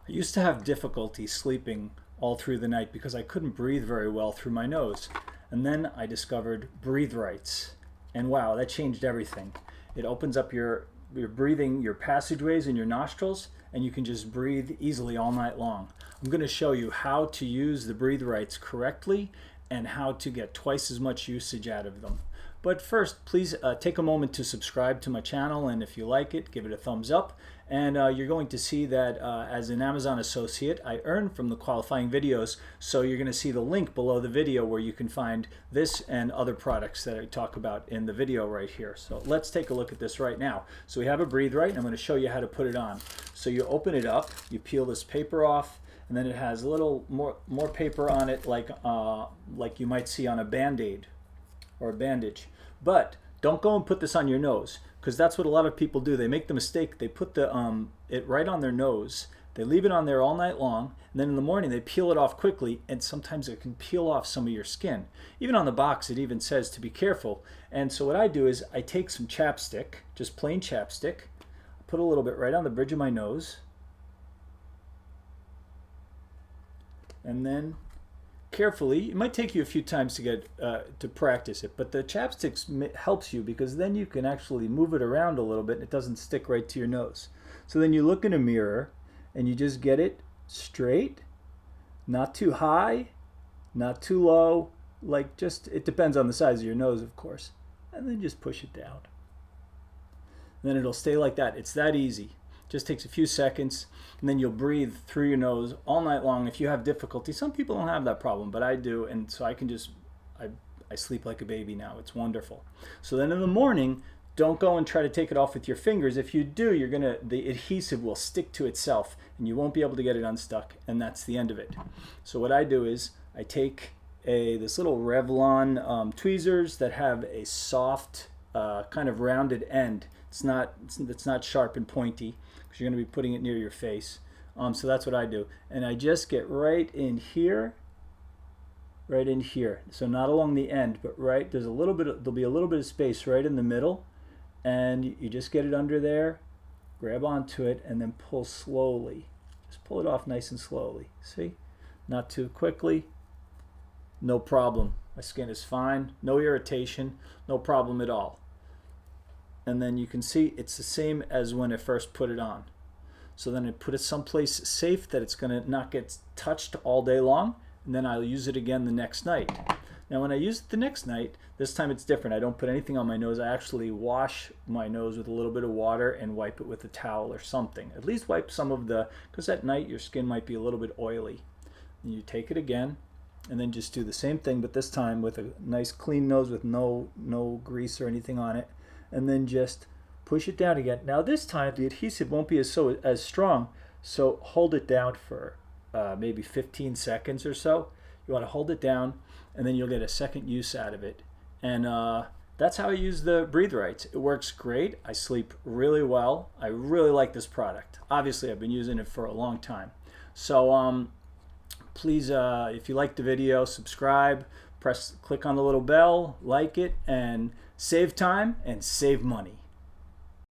I used to have difficulty sleeping all through the night because I couldn't breathe very well through my nose. And then I discovered Breathe Rights. And wow, that changed everything. It opens up your breathing, your passageways in your nostrils, and you can just breathe easily all night long. I'm going to show you how to use the Breathe Rights correctly and how to get twice as much usage out of them. But first, please take a moment to subscribe to my channel, and if you like it, give it a thumbs up. And you're going to see that as an Amazon associate, I earn from the qualifying videos, so you're going to see the link below the video where you can find this and other products that I talk about in the video right here. So let's take a look at this right now. So we have a Breathe Right, and I'm going to show you how to put it on. So you open it up, you peel this paper off, and then it has a little more paper on it like you might see on a Band-Aid or a bandage. But don't go and put this on your nose, because that's what a lot of people do. They make the mistake, they put it right on their nose, they leave it on there all night long, and then in the morning they peel it off quickly, and sometimes it can peel off some of your skin. Even on the box it even says to be careful. And so what I do is I take some chapstick, just plain chapstick, put a little bit right on the bridge of my nose, and then carefully, it might take you a few times to get to practice it, but the chapstick helps you because then you can actually move it around a little bit and it doesn't stick right to your nose. So then you look in a mirror and you just get it straight, not too high, not too low, like just, it depends on the size of your nose, of course, and then just push it down. And then it'll stay like that. It's that easy. Just takes a few seconds, and then you'll breathe through your nose all night long. If you have difficulty, some people don't have that problem, but I do, and so I can just, I sleep like a baby now. It's wonderful. So then in the morning, don't go and try to take it off with your fingers. If you do, the adhesive will stick to itself, and you won't be able to get it unstuck, and that's the end of it. So what I do is I take this little Revlon tweezers that have a soft, kind of rounded end. It's not sharp and pointy, because you're going to be putting it near your face. So that's what I do. And I just get right in here. So not along the end, but right, there'll be a little bit of space right in the middle. And you just get it under there, grab onto it, and then pull slowly. Just pull it off nice and slowly. See? Not too quickly. No problem. My skin is fine. No irritation. No problem at all. And then you can see it's the same as when I first put it on. So then I put it someplace safe that it's going to not get touched all day long, and then I'll use it again the next night. Now when I use it the next night, this time it's different. I don't put anything on my nose. I actually wash my nose with a little bit of water and wipe it with a towel or something. At least wipe some of because at night your skin might be a little bit oily. And you take it again, and then just do the same thing, but this time with a nice clean nose with no grease or anything on it. And then just push it down again. Now this time the adhesive won't be as strong, so hold it down for maybe 15 seconds or so. You want to hold it down, and then you'll get a second use out of it. And that's how I use the Breathe Rights. It works great. I sleep really well. I really like this product. Obviously I've been using it for a long time. So please, if you like the video, subscribe, click on the little bell, like it, and save time and save money.